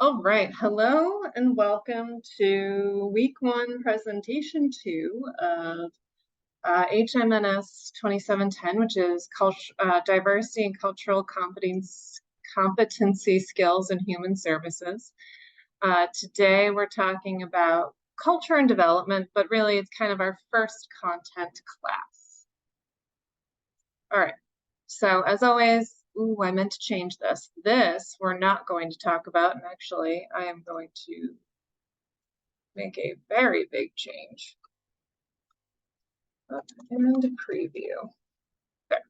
All right, hello and welcome to week one, presentation 2 of HMNS 2710, which is Diversity and Cultural Competency Skills in Human Services. Today we're talking about culture and development, but really it's kind of our first content class. All right, so as always, ooh, I meant to change this. This we're not going to talk about, and actually I am going to make a very big change. And preview. There.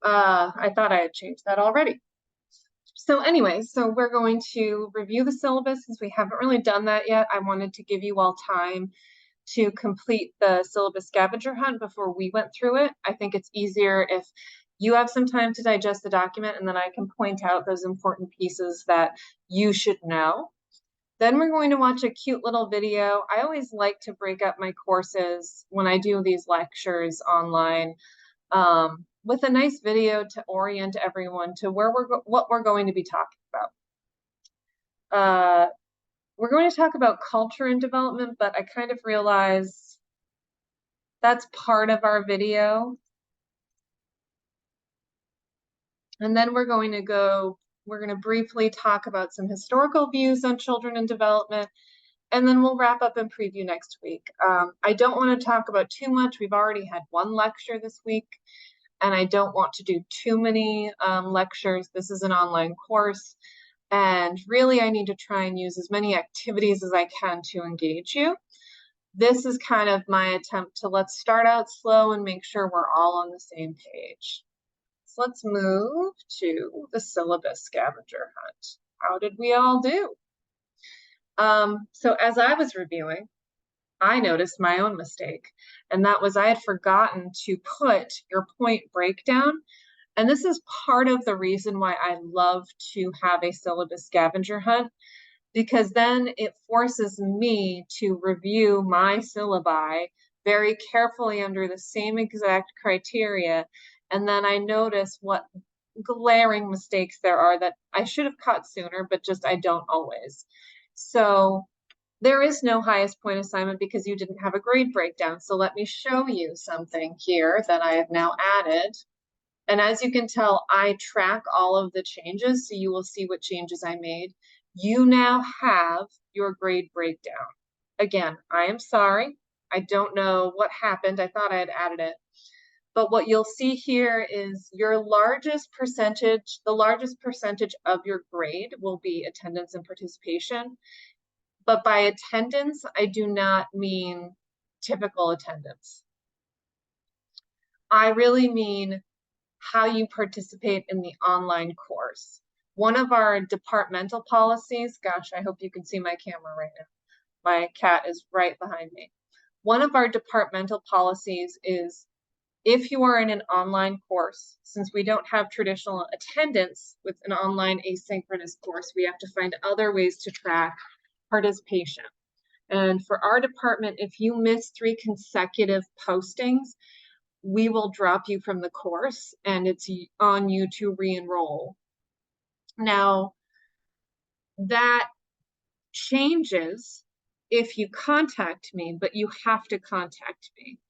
I thought I had changed that already. So anyway, so we're going to review the syllabus since we haven't really done that yet. I wanted to give you all time to complete the syllabus scavenger hunt before we went through it. I think it's easier if you have some time to digest the document and then I can point out those important pieces that you should know. Then we're going to watch a cute little video. I always like to break up my courses when I do these lectures online with a nice video to orient everyone to what we're going to be talking about. We're going to talk about culture and development, but I kind of realize that's part of our video. And then we're going to briefly talk about some historical views on children and development, and then we'll wrap up and preview next week. I don't want to talk about too much. We've already had one lecture this week, and I don't want to do too many lectures. This is an online course, and really I need to try and use as many activities as I can to engage you. This is kind of my attempt to let's start out slow and make sure we're all on the same page. So let's move to the syllabus scavenger hunt. How did we all do? So as I was reviewing, I noticed my own mistake, and that was I had forgotten to put your point breakdown. And this is part of the reason why I love to have a syllabus scavenger hunt, because then it forces me to review my syllabi very carefully under the same exact criteria. And then I notice what glaring mistakes there are that I should have caught sooner, but just I don't always. So there is no highest point assignment because you didn't have a grade breakdown. So let me show you something here that I have now added. And as you can tell, I track all of the changes, so you will see what changes I made. You now have your grade breakdown. Again, I am sorry. I don't know what happened. I thought I had added it. But what you'll see here is your largest percentage, the largest percentage of your grade will be attendance and participation. But by attendance, I do not mean typical attendance. I really mean how you participate in the online course. One of our departmental policies, gosh, I hope you can see my camera right now. My cat is right behind me. One of our departmental policies is if you are in an online course, since we don't have traditional attendance with an online asynchronous course, we have to find other ways to track participation. And for our department, if you miss 3 consecutive postings, we will drop you from the course and it's on you to re-enroll. Now, that changes if you contact me, but you have to contact me.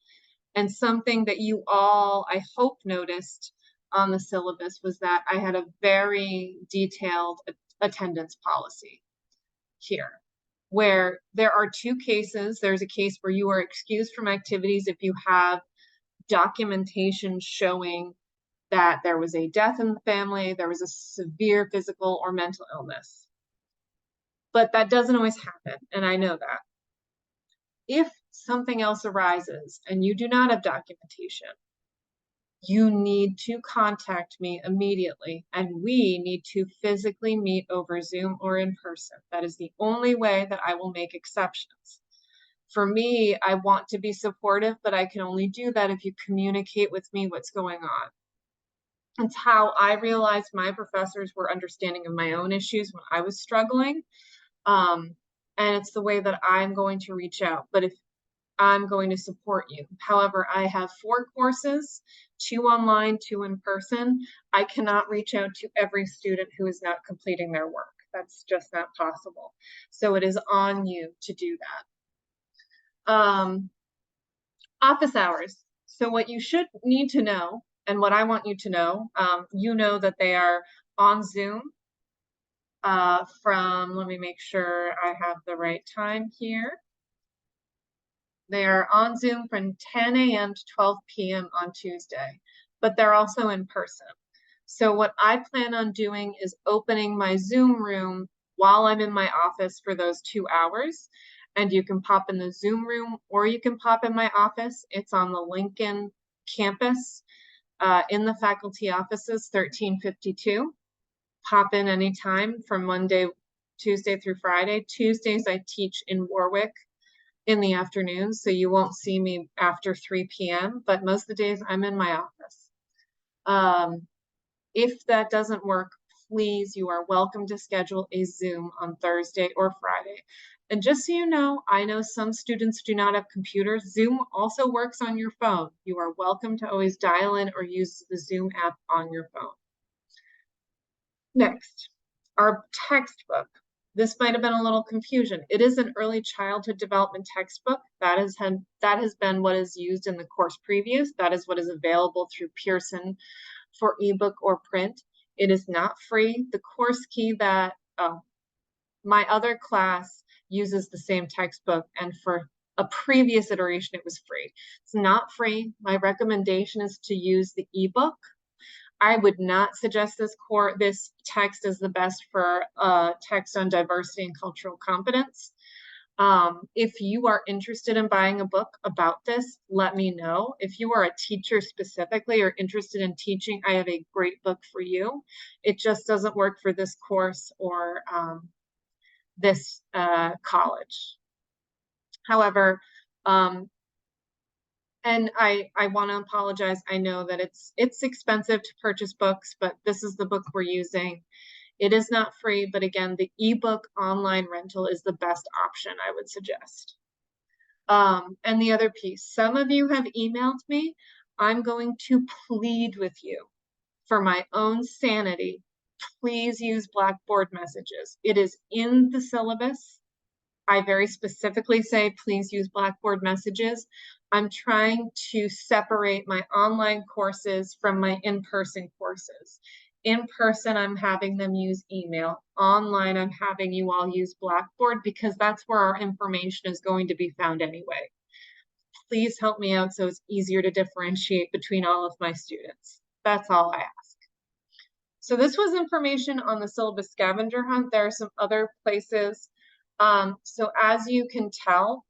And something that you all, I hope, noticed on the syllabus was that I had a very detailed attendance policy here, where there are 2 cases. There's a case where you are excused from activities if you have documentation showing that there was a death in the family, there was a severe physical or mental illness. But that doesn't always happen, and I know that. If something else arises and you do not have documentation, you need to contact me immediately, and we need to physically meet over Zoom or in person. That is the only way that I will make exceptions. For me, I want to be supportive, but I can only do that if you communicate with me what's going on. It's how I realized my professors were understanding of my own issues when I was struggling. And it's the way that I'm going to reach out. But if I'm going to support you. However, I have 4 courses, 2 online, 2 in person. I cannot reach out to every student who is not completing their work. That's just not possible. So it is on you to do that. Office hours. So what you should need to know, and what I want you to know, you know that they are on Zoom from, let me make sure I have the right time here. They are on Zoom from 10 a.m. to 12 p.m. on Tuesday, but they're also in person. So what I plan on doing is opening my Zoom room while I'm in my office for those 2 hours. And you can pop in the Zoom room or you can pop in my office. It's on the Lincoln campus in the faculty offices, 1352. Pop in anytime from Monday, Tuesday through Friday. Tuesdays I teach in Warwick in the afternoon, so you won't see me after 3 p.m., but most of the days I'm in my office. If that doesn't work, please, you are welcome to schedule a Zoom on Thursday or Friday. And just so you know, I know some students do not have computers. Zoom also works on your phone. You are welcome to always dial in or use the Zoom app on your phone. Next, our textbook. This might have been a little confusion. It is an early childhood development textbook. That has been what is used in the course previews. That is what is available through Pearson for ebook or print. It is not free. The course key that my other class uses the same textbook, and for a previous iteration, it was free. It's not free. My recommendation is to use the ebook. I would not suggest this text is the best for text on diversity and cultural competence. If you are interested in buying a book about this, let me know. If you are a teacher specifically or interested in teaching, I have a great book for you. It just doesn't work for this course or this college. However, and I want to apologize. I know that it's expensive to purchase books, but this is the book we're using. It is not free, but again, the ebook online rental is the best option I would suggest. And the other piece, some of you have emailed me. I'm going to plead with you for my own sanity. Please use Blackboard messages. It is in the syllabus. I very specifically say, please use Blackboard messages. I'm trying to separate my online courses from my in-person courses. In person, I'm having them use email. Online, I'm having you all use Blackboard because that's where our information is going to be found anyway. Please help me out so it's easier to differentiate between all of my students. That's all I ask. So this was information on the syllabus scavenger hunt. There are some other places. So as you can tell,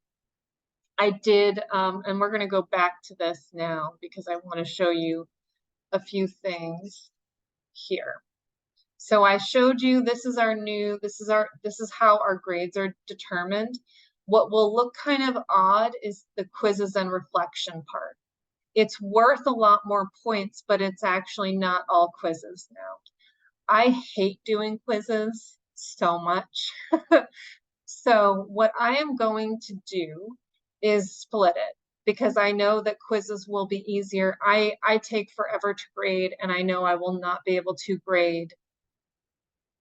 I did, and we're going to go back to this now because I want to show you a few things here. So I showed you this is how our grades are determined. What will look kind of odd is the quizzes and reflection part. It's worth a lot more points, but it's actually not all quizzes now. I hate doing quizzes so much. So what I am going to do is split it because I know that quizzes will be easier. I take forever to grade, and I know I will not be able to grade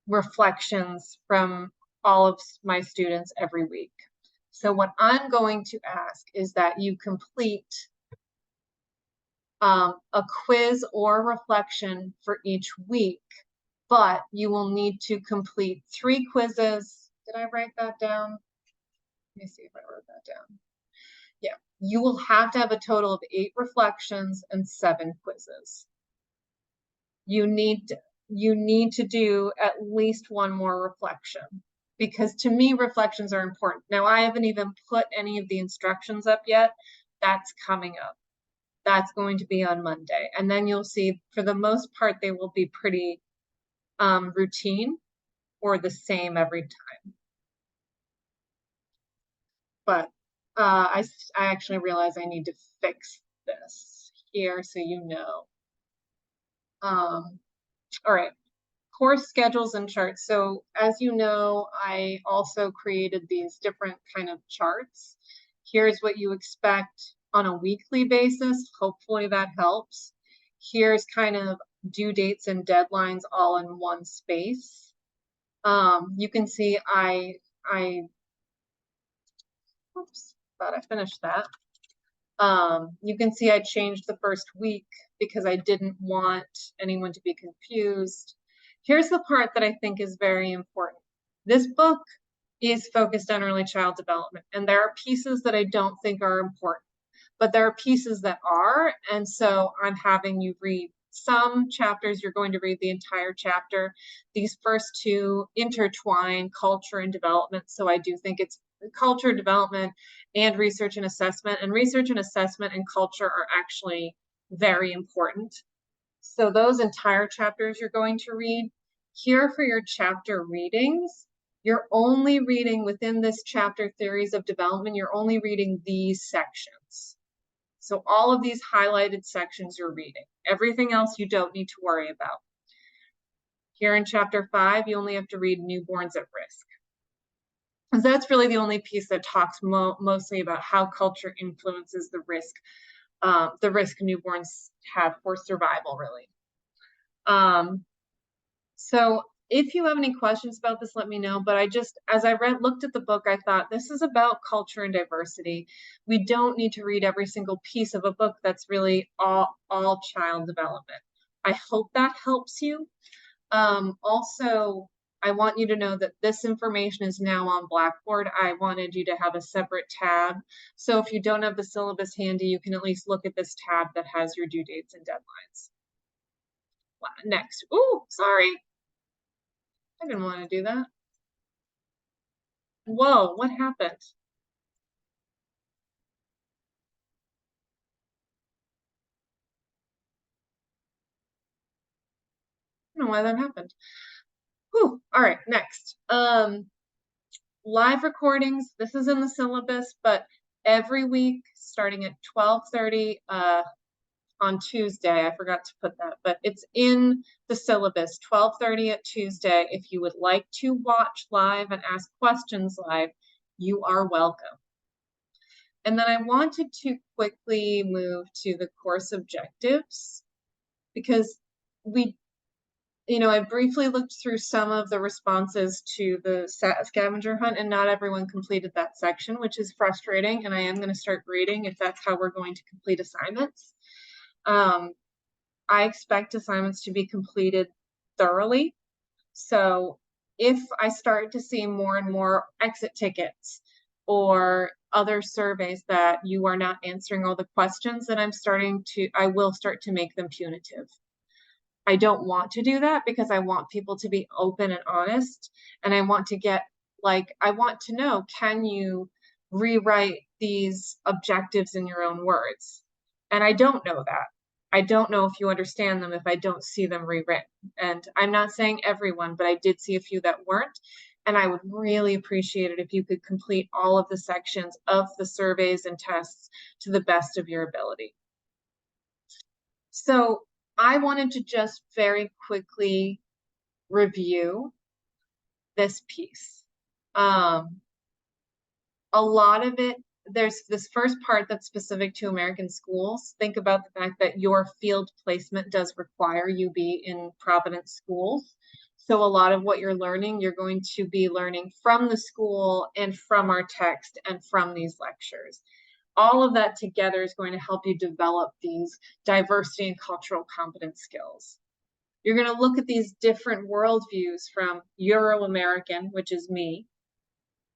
reflections from all of my students every week. So what I'm going to ask is that you complete a quiz or reflection for each week, but you will need to complete 3 quizzes. Did I write that down? Let me see if I wrote that down. Yeah, you will have to have a total of 8 reflections and 7 quizzes. You need to do at least 1 more reflection because to me, reflections are important. Now, I haven't even put any of the instructions up yet. That's coming up. That's going to be on Monday. And then you'll see, for the most part, they will be pretty routine or the same every time. But I actually realize I need to fix this here so you know. All right, course schedules and charts. So as you know, I also created these different kind of charts. Here's what you expect on a weekly basis. Hopefully that helps. Here's kind of due dates and deadlines all in one space. You can see oops, thought I finished that. You can see I changed the first week because I didn't want anyone to be confused. Here's the part that I think is very important. This book is focused on early child development, and there are pieces that I don't think are important, but there are pieces that are, and so I'm having you read some chapters. You're going to read the entire chapter. These first two intertwine culture and development, so I do think it's culture development and research and assessment, and research and assessment and culture are actually very important. So those entire chapters you're going to read. Here for your chapter readings, you're only reading within this chapter theories of development, you're only reading these sections. So all of these highlighted sections you're reading. Everything else you don't need to worry about. Here in chapter 5, you only have to read newborns at risk. Because that's really the only piece that talks mostly about how culture influences the risk newborns have for survival, really. So if you have any questions about this, let me know. But as I looked at the book, I thought this is about culture and diversity. We don't need to read every single piece of a book that's really all child development. I hope that helps you. Also, I want you to know that this information is now on Blackboard. I wanted you to have a separate tab. So if you don't have the syllabus handy, you can at least look at this tab that has your due dates and deadlines. Next. Ooh, sorry. I didn't want to do that. Whoa, what happened? I don't know why that happened. Whew. All right, next. Live recordings. This is in the syllabus, but every week starting at 12:30 on Tuesday. I forgot to put that, but it's in the syllabus, 12:30 at Tuesday. If you would like to watch live and ask questions live, you are welcome. And then I wanted to quickly move to the course objectives because I briefly looked through some of the responses to the scavenger hunt, and not everyone completed that section, which is frustrating. And I am going to start grading if that's how we're going to complete assignments. I expect assignments to be completed thoroughly. So if I start to see more and more exit tickets or other surveys that you are not answering all the questions, then I will start to make them punitive. I don't want to do that because I want people to be open and honest. And I want to know, can you rewrite these objectives in your own words? And I don't know that. I don't know if you understand them if I don't see them rewritten. And I'm not saying everyone, but I did see a few that weren't. And I would really appreciate it if you could complete all of the sections of the surveys and tests to the best of your ability. So I wanted to just very quickly review this piece. A lot of it, there's this first part that's specific to American schools. Think about the fact that your field placement does require you be in Providence schools. So a lot of what you're learning, you're going to be learning from the school and from our text and from these lectures. All of that together is going to help you develop these diversity and cultural competence skills. You're going to look at these different worldviews from Euro-American, which is me,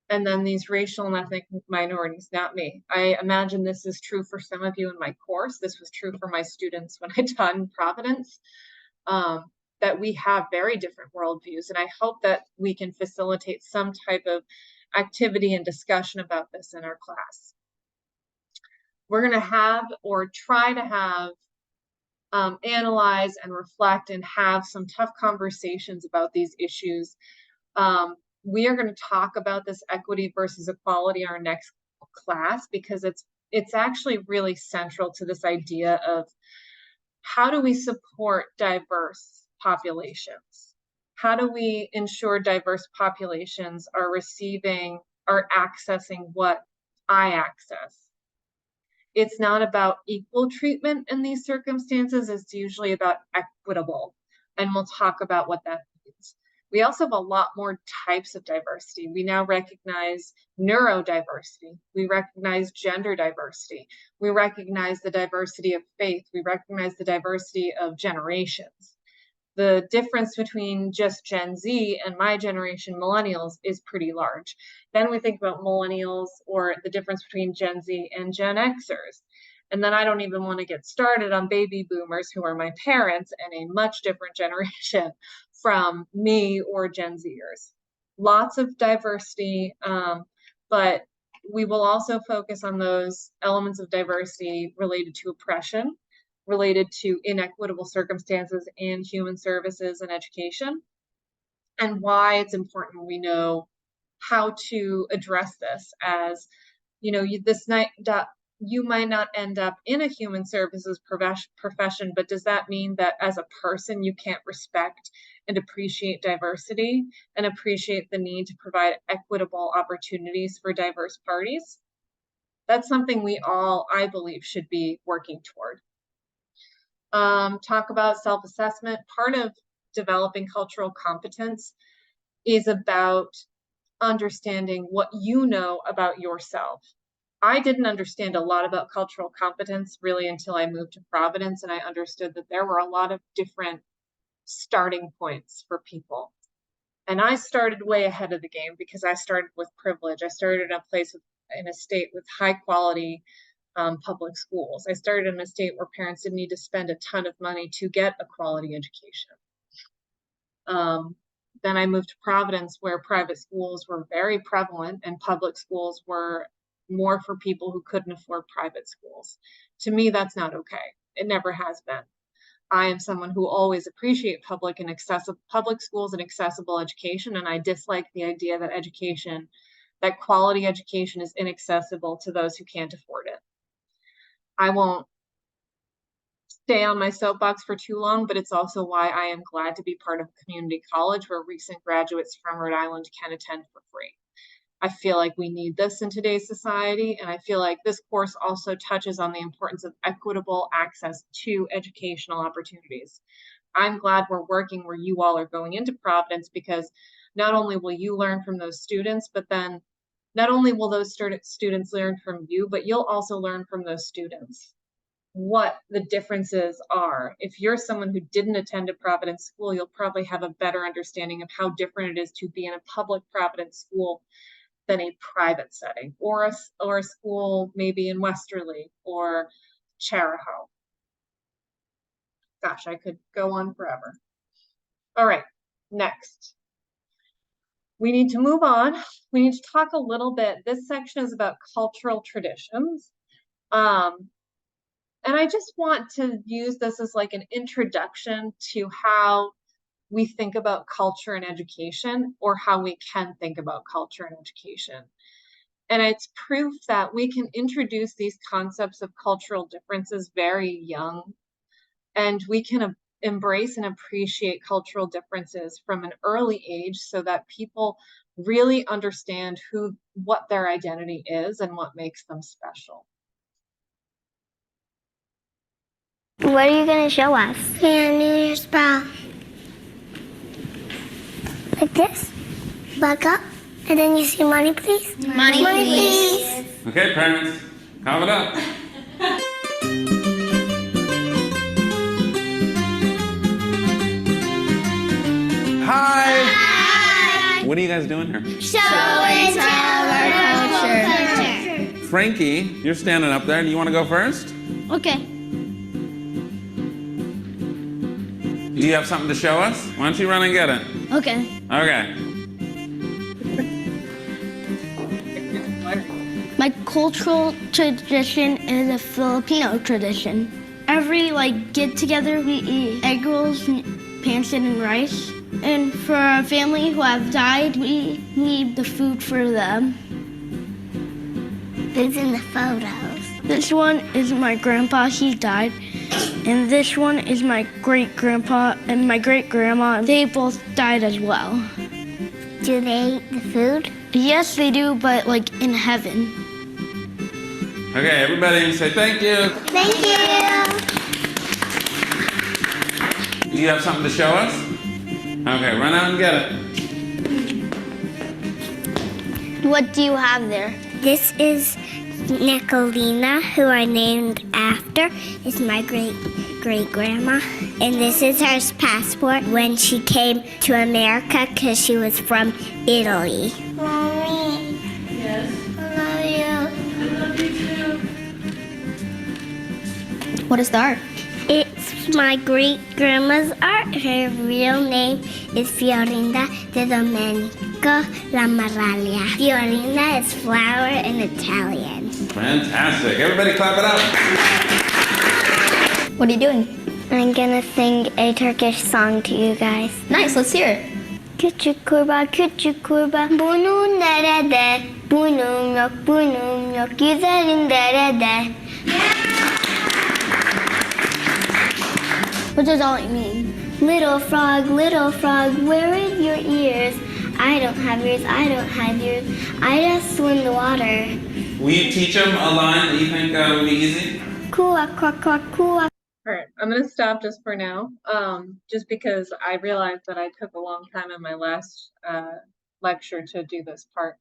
and then these racial and ethnic minorities, not me. I imagine this is true for some of you in my course. This was true for my students when I taught in Providence, that we have very different worldviews. And I hope that we can facilitate some type of activity and discussion about this in our class. We're going to have or try to have analyze and reflect and have some tough conversations about these issues. We are going to talk about this equity versus equality in our next class because it's actually really central to this idea of how do we support diverse populations? How do we ensure diverse populations are accessing what I access? It's not about equal treatment in these circumstances. It's usually about equitable. And we'll talk about what that means. We also have a lot more types of diversity. We now recognize neurodiversity. We recognize gender diversity. We recognize the diversity of faith. We recognize the diversity of generations. The difference between just Gen Z and my generation, millennials, is pretty large. Then we think about millennials or the difference between Gen Z and Gen Xers. And then I don't even want to get started on baby boomers, who are my parents and a much different generation from me or Gen Zers. Lots of diversity, but we will also focus on those elements of diversity related to oppression, related to inequitable circumstances in human services and education, and why it's important we know how to address this. As you know, you might not end up in a human services profession, but does that mean that as a person you can't respect and appreciate diversity and appreciate the need to provide equitable opportunities for diverse parties? That's something we all, I believe, should be working toward. Talk about self-assessment. Part of developing cultural competence is about understanding what you know about yourself. I didn't understand a lot about cultural competence really until I moved to Providence, and I understood that there were a lot of different starting points for people. And I started way ahead of the game because I started with privilege. I started in a state with high quality public schools. I started in a state where parents didn't need to spend a ton of money to get a quality education. Then I moved to Providence, where private schools were very prevalent and public schools were more for people who couldn't afford private schools. To me, that's not okay. It never has been. I am someone who always appreciate public schools and accessible education, and I dislike the idea that quality education is inaccessible to those who can't afford it. I won't stay on my soapbox for too long, but it's also why I am glad to be part of a community college where recent graduates from Rhode Island can attend for free. I feel like we need this in today's society, and I feel like this course also touches on the importance of equitable access to educational opportunities. I'm glad we're working where you all are going into Providence, because not only will you learn from those students, but then not only will those students learn from you, but you'll also learn from those students what the differences are. If you're someone who didn't attend a Providence school, you'll probably have a better understanding of how different it is to be in a public Providence school than a private setting, or a school maybe in Westerly or Charahoe. Gosh, I could go on forever. All right, next. We need to move on. We need to talk a little bit. This section is about cultural traditions. And I just want to use this as like an introduction to how we think about culture and education, or how we can think about culture and education. And it's proof that we can introduce these concepts of cultural differences very young, and we can embrace and appreciate cultural differences from an early age so that people really understand what their identity is and what makes them special. What are you going to show us? Yeah, New Year's bell. Like this. Back up. And then you say money, please. Money, please. Okay, parents, carve it up. Hi! What are you guys doing here? Show and tell our culture. Frankie, you're standing up there. Do you want to go first? Okay. Do you have something to show us? Why don't you run and get it? Okay. Okay. My cultural tradition is a Filipino tradition. Every get together, we eat egg rolls, pancit, and rice. And for our family who have died, we need the food for them. Who's in the photos? This one is my grandpa, he died. And this one is my great-grandpa and my great-grandma. They both died as well. Do they eat the food? Yes, they do, but in heaven. Okay, everybody say thank you. Thank you. Do you have something to show us? Okay, run out and get it. What do you have there? This is Nicolina, who I named after. It's my great-great-grandma. And this is her passport when she came to America because she was from Italy. Mommy. Yes. I love you. I love you too. What is the art? It's my great-grandma's art. Her real name is Fiorinda de Domenico La Maraglia. Fiorinda is flower in Italian. Fantastic. Everybody clap it up. What are you doing? I'm gonna sing a Turkish song to you guys. Nice, let's hear it. Küçük kurbağa, bunun nerede? Bunun yok, güzelim derede. What does all it mean? Little frog, where are your ears? I don't have ears, I just swim the water. Will you teach them a line that you think would be easy? Kuak, quack, quack, kuak. All right, I'm going to stop just for now, just because I realized that I took a long time in my last lecture to do this part.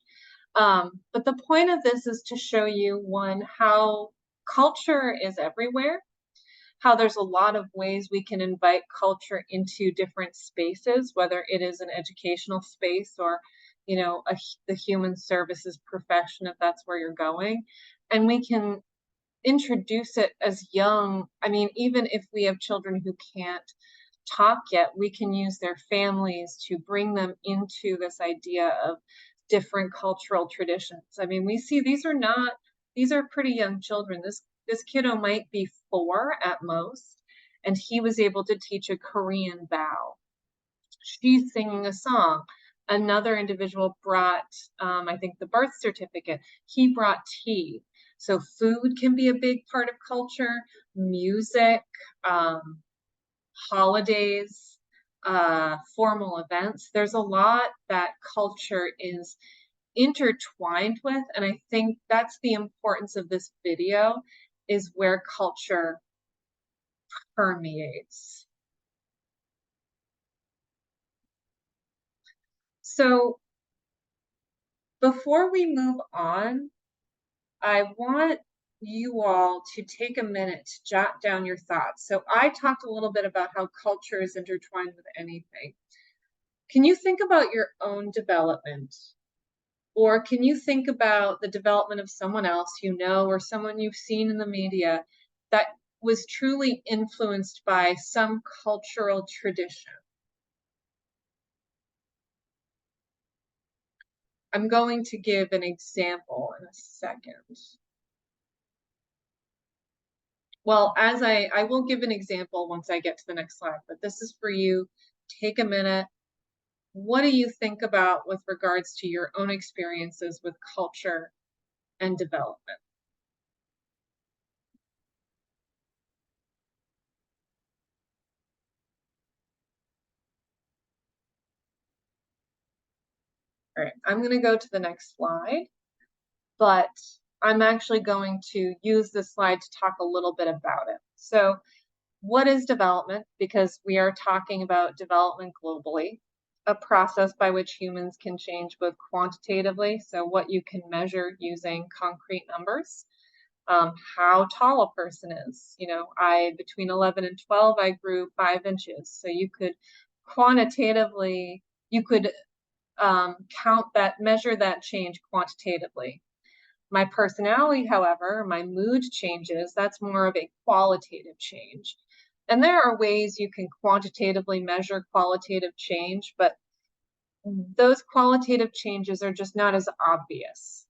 But the point of this is to show you, one, how culture is everywhere, how there's a lot of ways we can invite culture into different spaces, whether it is an educational space or, you know, the human services profession, if that's where you're going. And we can introduce it as young. I mean, even if we have children who can't talk yet, we can use their families to bring them into this idea of different cultural traditions. I mean, we see these are pretty young children. This kiddo might be 4 at most, and he was able to teach a Korean bow. She's singing a song. Another individual brought, I think, the birth certificate. He brought tea. So food can be a big part of culture, music, holidays, formal events. There's a lot that culture is intertwined with, and I think that's the importance of this video, is where culture permeates. So before we move on, I want you all to take a minute to jot down your thoughts. So I talked a little bit about how culture is intertwined with anything. Can you think about your own development? Or can you think about the development of someone else you know, or someone you've seen in the media that was truly influenced by some cultural tradition? I'm going to give an example in a second. Well, I will give an example once I get to the next slide, but this is for you. Take a minute. What do you think about with regards to your own experiences with culture and development? All right, I'm going to go to the next slide, but I'm actually going to use this slide to talk a little bit about it. So what is development? Because we are talking about development globally, a process by which humans can change both quantitatively, so what you can measure using concrete numbers, how tall a person is. You know, between 11 and 12, I grew 5 inches. So you could quantitatively, you could measure that change quantitatively. My personality, however, my mood changes, that's more of a qualitative change. And there are ways you can quantitatively measure qualitative change, but those qualitative changes are just not as obvious.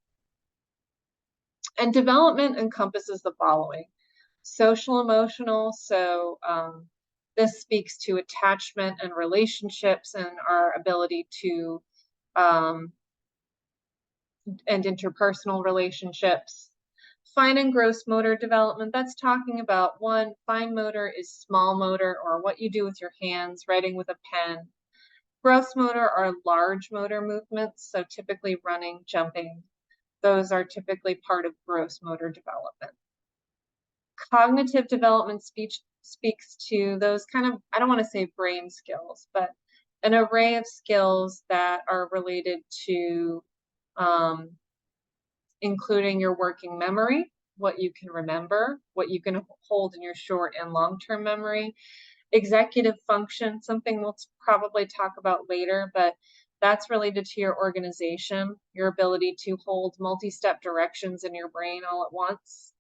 And development encompasses the following: social emotional, so this speaks to attachment and relationships and our ability to and interpersonal relationships. Fine and gross motor development, that's talking about, one, fine motor is small motor, or what you do with your hands, writing with a pen. Gross motor are large motor movements, so typically running, jumping. Those are typically part of gross motor development. Cognitive development speaks to those kind of, I don't want to say brain skills, but an array of skills that are related to including your working memory, what you can remember, what you can hold in your short and long-term memory. Executive function, something we'll probably talk about later, but that's related to your organization, your ability to hold multi-step directions in your brain all at once.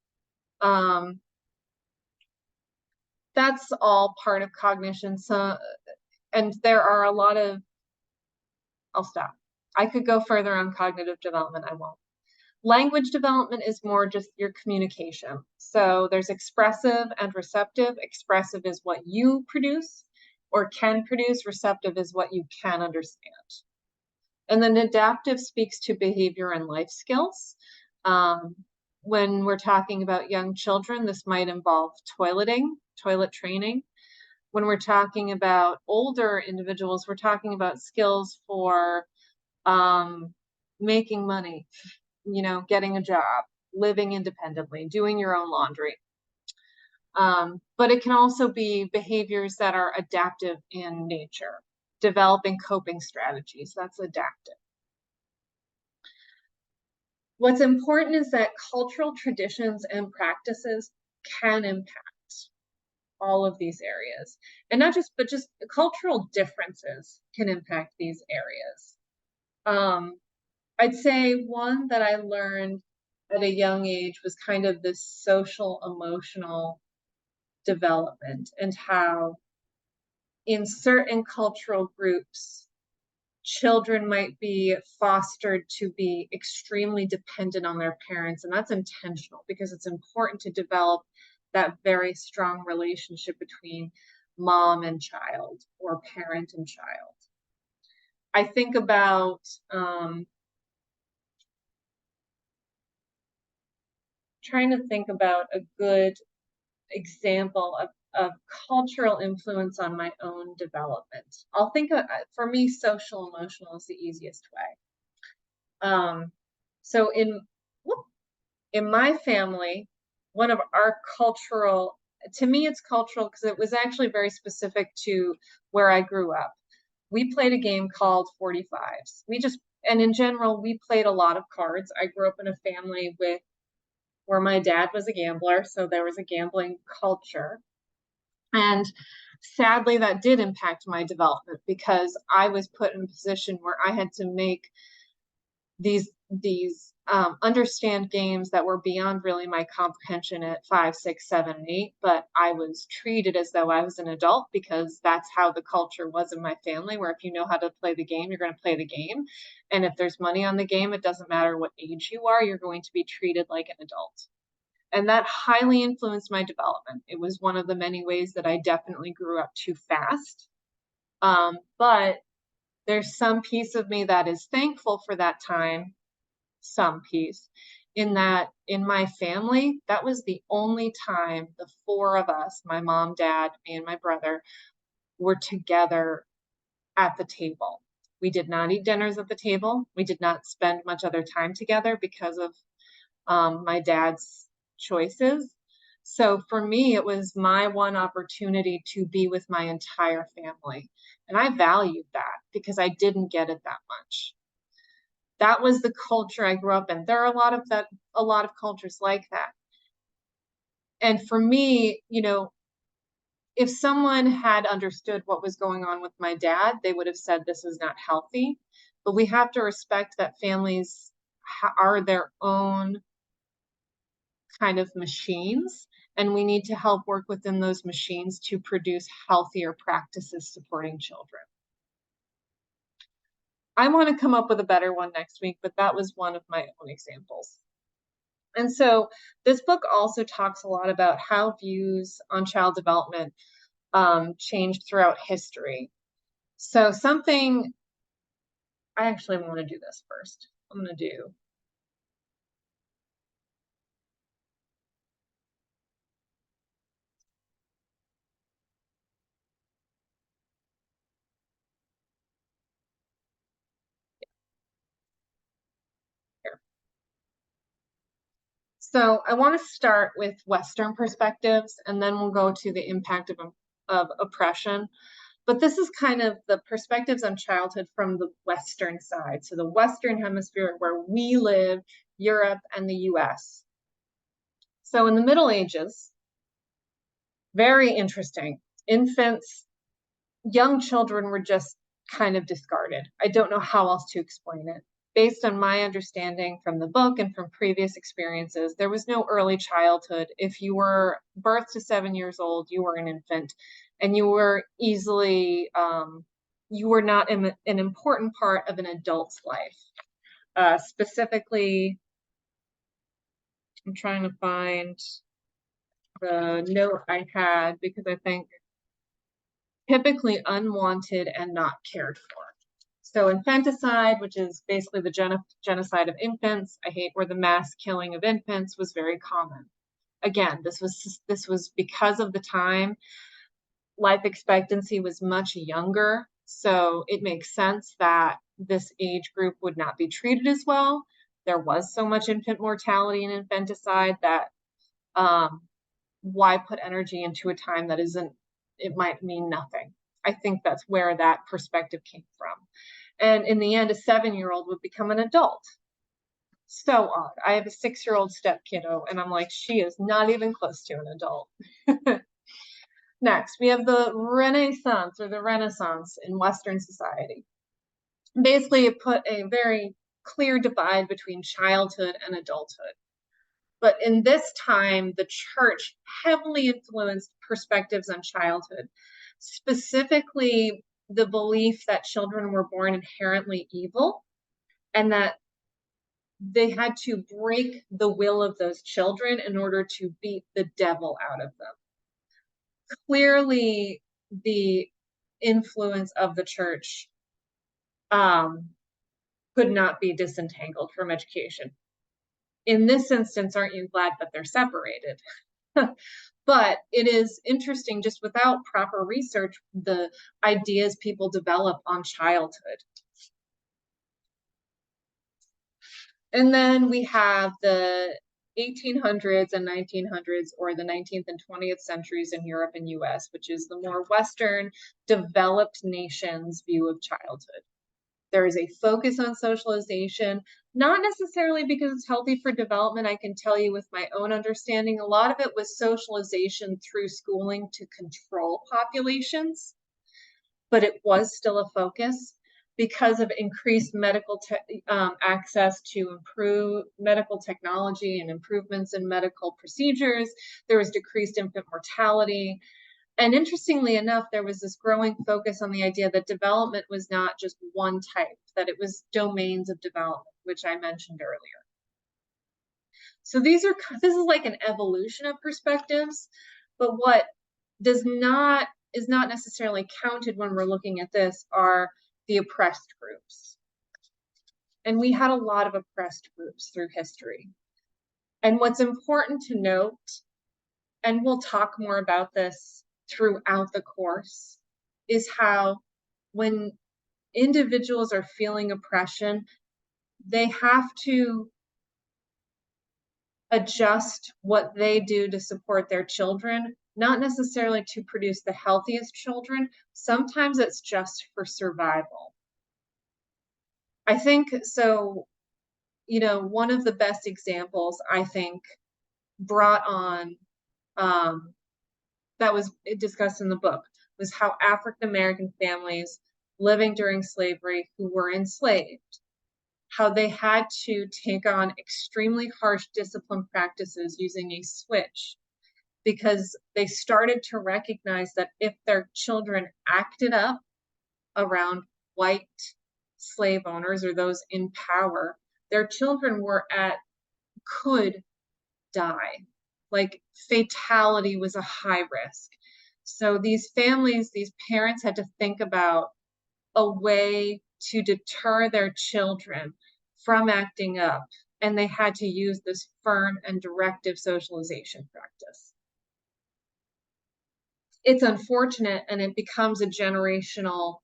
That's all part of cognition. So, and there are a lot of, I'll stop. I could go further on cognitive development, I won't. Language development is more just your communication. So there's expressive and receptive. Expressive is what you produce or can produce. Receptive is what you can understand. And then adaptive speaks to behavior and life skills. When we're talking about young children, this might involve toilet training. When we're talking about older individuals, we're talking about skills for making money, getting a job, living independently, doing your own laundry. But it can also be behaviors that are adaptive in nature, developing coping strategies. That's adaptive. What's important is that cultural traditions and practices can impact all of these areas. And not just, but just cultural differences can impact these areas. I'd say one that I learned at a young age was kind of this social emotional development, and how in certain cultural groups, children might be fostered to be extremely dependent on their parents. And that's intentional because it's important to develop that very strong relationship between mom and child or parent and child. I think about trying to think about a good example of cultural influence on my own development. I'll think of, for me, social emotional is the easiest way. So in my family, one of our cultural, to me it's cultural because it was actually very specific to where I grew up. We played a game called 45s. And in general, we played a lot of cards. I grew up in a family where my dad was a gambler, so there was a gambling culture. And sadly, that did impact my development because I was put in a position where I had to make these understand games that were beyond really my comprehension at 5, 6, 7, 8, but I was treated as though I was an adult because that's how the culture was in my family, where if you know how to play the game, you're going to play the game. And if there's money on the game, it doesn't matter what age you are, you're going to be treated like an adult. And that highly influenced my development. It was one of the many ways that I definitely grew up too fast. But there's some piece of me that is thankful for that time, some piece, in that in my family, that was the only time the four of us, my mom, dad, me, and my brother, were together at the table. We did not eat dinners at the table. We did not spend much other time together because of my dad's choices. So for me, it was my one opportunity to be with my entire family. And I valued that because I didn't get it that much. That was the culture I grew up in. There are a lot of cultures like that. And for me, if someone had understood what was going on with my dad, they would have said this is not healthy. But we have to respect that families are their own kind of machines, and we need to help work within those machines to produce healthier practices supporting children. I want to come up with a better one next week, but that was one of my own examples. And so this book also talks a lot about how views on child development changed throughout history. So I actually want to do this first. I'm going to do here. So I want to start with Western perspectives, and then we'll go to the impact of oppression. But this is kind of the perspectives on childhood from the Western side. So the Western hemisphere where we live, Europe and the US. So in the Middle Ages, very interesting. Infants, young children were just kind of discarded. I don't know how else to explain it. Based on my understanding from the book and from previous experiences, there was no early childhood. If you were birthed to 7 years old, you were an infant, and you were easily, you were not an important part of an adult's life. Specifically, I'm trying to find the note I had because I think typically unwanted and not cared for. So infanticide, which is basically the genocide of infants, I hate where the mass killing of infants was very common. Again, this was because of the time. Life expectancy was much younger, so it makes sense that this age group would not be treated as well. There was so much infant mortality and infanticide that why put energy into a time that isn't, it might mean nothing. I think that's where that perspective came from. And in the end, a 7-year-old would become an adult. So odd. I have a 6-year-old step kiddo, and I'm like, she is not even close to an adult. Next, we have the Renaissance or the Renaissance in Western society. Basically, it put a very clear divide between childhood and adulthood. But in this time, the church heavily influenced perspectives on childhood, specifically the belief that children were born inherently evil and that they had to break the will of those children in order to beat the devil out of them. Clearly, the influence of the church could not be disentangled from education. In this instance, aren't you glad that they're separated? But it is interesting, just without proper research, the ideas people develop on childhood. And then we have the 1800s and 1900s, or the 19th and 20th centuries in Europe and US, which is the more Western developed nations' view of childhood. There is a focus on socialization, not necessarily because it's healthy for development. I can tell you with my own understanding, a lot of it was socialization through schooling to control populations, but it was still a focus because of increased medical access to improve medical technology and improvements in medical procedures. There was decreased infant mortality. And interestingly enough, there was this growing focus on the idea that development was not just one type, that it was domains of development, which I mentioned earlier. So this is like an evolution of perspectives, but what is not necessarily counted when we're looking at this are the oppressed groups. And we had a lot of oppressed groups through history. And what's important to note, and we'll talk more about this throughout the course, is how when individuals are feeling oppression, they have to adjust what they do to support their children, not necessarily to produce the healthiest children. Sometimes it's just for survival. I think so, you know, one of the best examples I think brought on that was discussed in the book was how African American families living during slavery who were enslaved, how they had to take on extremely harsh discipline practices using a switch because they started to recognize that if their children acted up around white slave owners or those in power, their children could die. Like fatality was a high risk. So these families, these parents had to think about a way to deter their children from acting up, and they had to use this firm and directive socialization practice. It's unfortunate, and it becomes a generational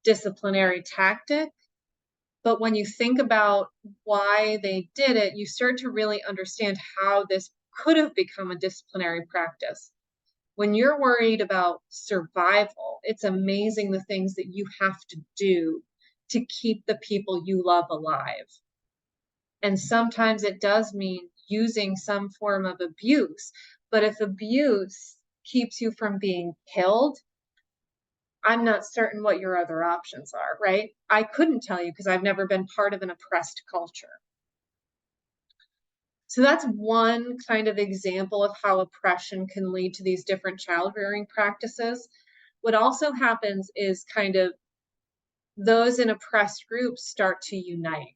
disciplinary tactic. But when you think about why they did it, you start to really understand how this could have become a disciplinary practice. When you're worried about survival, it's amazing the things that you have to do to keep the people you love alive. And sometimes it does mean using some form of abuse. But if abuse keeps you from being killed, I'm not certain what your other options are, right? I couldn't tell you because I've never been part of an oppressed culture. So that's one kind of example of how oppression can lead to these different child rearing practices. What also happens is kind of those in oppressed groups start to unite,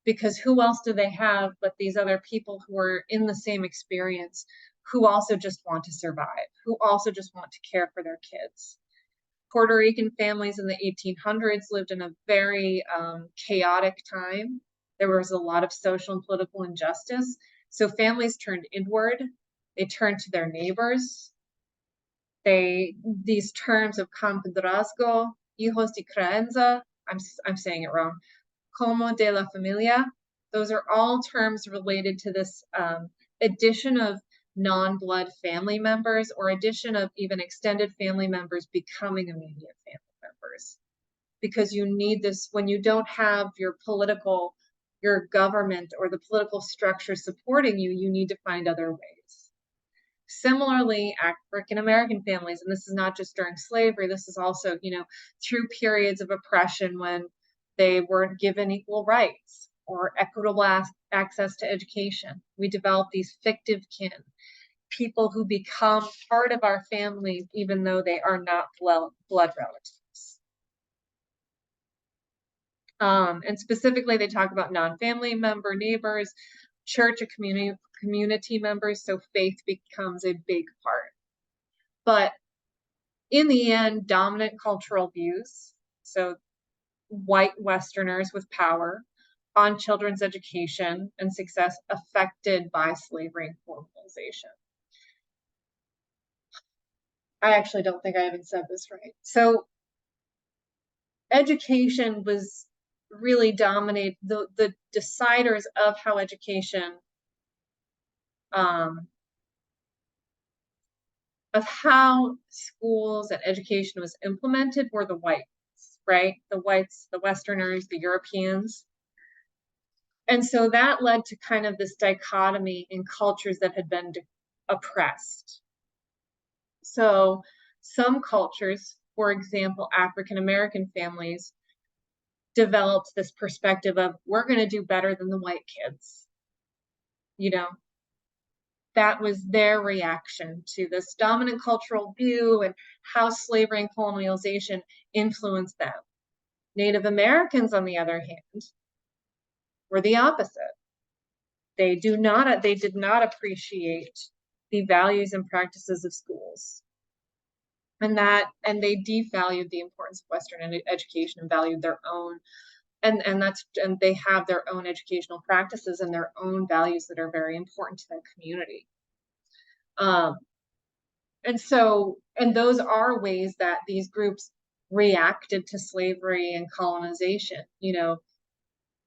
because who else do they have but these other people who are in the same experience, who also just want to survive, who also just want to care for their kids. Puerto Rican families in the 1800s lived in a very chaotic time. There was a lot of social and political injustice. So families turned inward. They turned to their neighbors. These terms of compadrazgo, hijos de crianza, I'm saying it wrong, como de la familia, those are all terms related to this addition of non-blood family members, or addition of even extended family members becoming immediate family members. Because you need this when you don't have your government or the political structure supporting you, you need to find other ways. Similarly, African American families, and this is not just during slavery, this is also, through periods of oppression when they weren't given equal rights or equitable access to education. We develop these fictive kin, people who become part of our family even though they are not blood relatives. And specifically, they talk about non-family member neighbors, church or community members, so faith becomes a big part. But in the end, dominant cultural views, so white Westerners with power, on children's education and success affected by slavery and colonialization. I actually don't think I even said this right. So education was really dominate the deciders of how education of how schools and education was implemented were the whites, right? The whites, the Westerners, the Europeans. And so that led to kind of this dichotomy in cultures that had been oppressed. So some cultures, for example, African American families, developed this perspective of, we're going to do better than the white kids. That was their reaction to this dominant cultural view and how slavery and colonialization influenced them. Native Americans, on the other hand, were the opposite. They did not appreciate the values and practices of schools. And they devalued the importance of Western education and valued their own, and they have their own educational practices and their own values that are very important to their community. And those are ways that these groups reacted to slavery and colonization.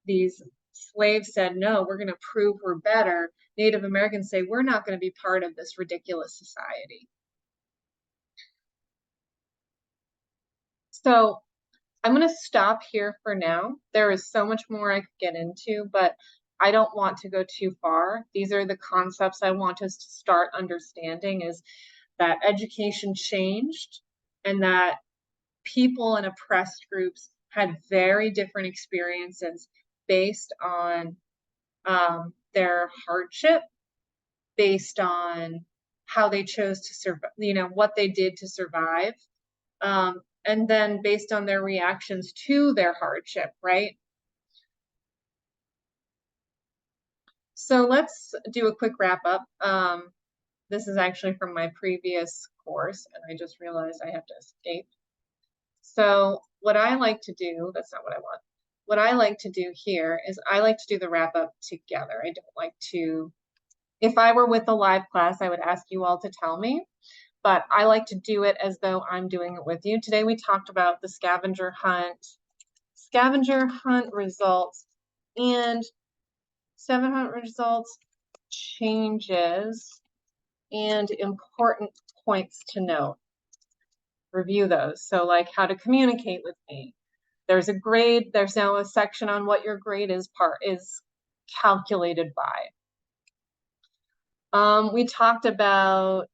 These slaves said, no, we're going to prove we're better. Native Americans say, we're not going to be part of this ridiculous society. So I'm going to stop here for now. There is so much more I could get into, but I don't want to go too far. These are the concepts I want us to start understanding, is that education changed and that people in oppressed groups had very different experiences based on their hardship, based on how they chose to survive, what they did to survive, and then based on their reactions to their hardship, right? So let's do a quick wrap up. This is actually from my previous course, and I just realized I have to escape. So what I like to do, that's not what I want. What I like to do here is I like to do the wrap up together. I don't like to, if I were with a live class, I would ask you all to tell me, but I like to do it as though I'm doing it with you. Today we talked about the scavenger hunt results and 700 results, changes, and important points to note. Review those. So like how to communicate with me. There's a grade, there's now a section on what your grade is calculated by. We talked about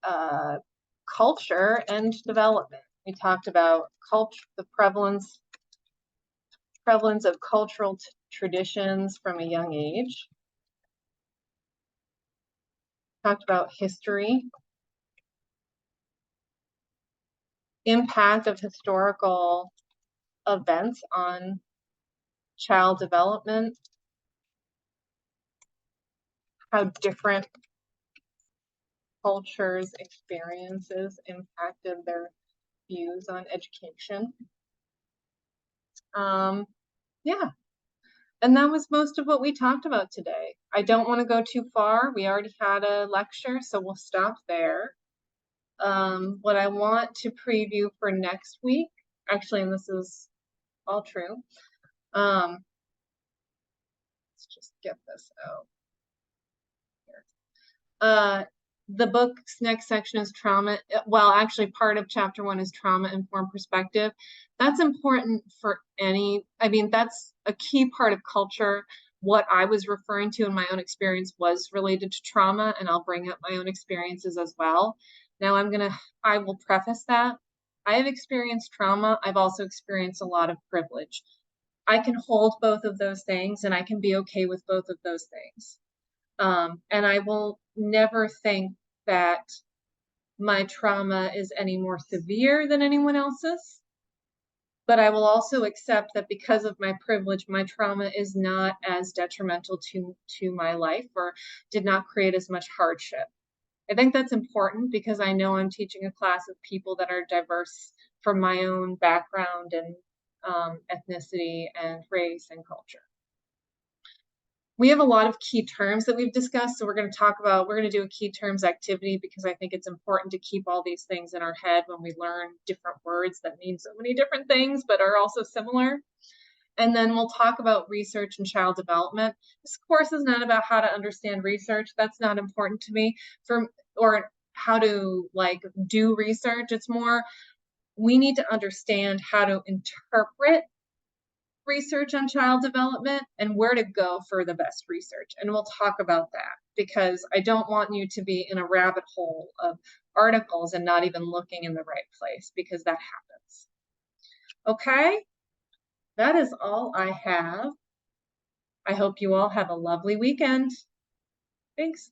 culture and development. We talked about the prevalence of cultural traditions from a young age. Talked about history, impact of historical events on child development, how different cultures' experiences impacted their views on education. Yeah, and that was most of what we talked about today. I don't want to go too far. We already had a lecture, so we'll stop there. What I want to preview for next week, actually, and this is all true. Let's just get this out. Here. The book's next section is trauma. Well, actually, part of chapter 1 is trauma-informed perspective. That's important for that's a key part of culture. What I was referring to in my own experience was related to trauma, and I'll bring up my own experiences as well. Now I will preface that. I have experienced trauma. I've also experienced a lot of privilege. I can hold both of those things, and I can be okay with both of those things. And I will never think that my trauma is any more severe than anyone else's. But I will also accept that because of my privilege, my trauma is not as detrimental to my life or did not create as much hardship. I think that's important because I know I'm teaching a class of people that are diverse from my own background and ethnicity and race and culture. We have a lot of key terms that we've discussed, so we're going to do a key terms activity because I think it's important to keep all these things in our head when we learn different words that mean so many different things but are also similar. And then we'll talk about research and child development. This course is not about how to understand research. That's not important to me, or how to do research. It's more, we need to understand how to interpret research on child development and where to go for the best research. And we'll talk about that because I don't want you to be in a rabbit hole of articles and not even looking in the right place because that happens. Okay, that is all I have. I hope you all have a lovely weekend. Thanks.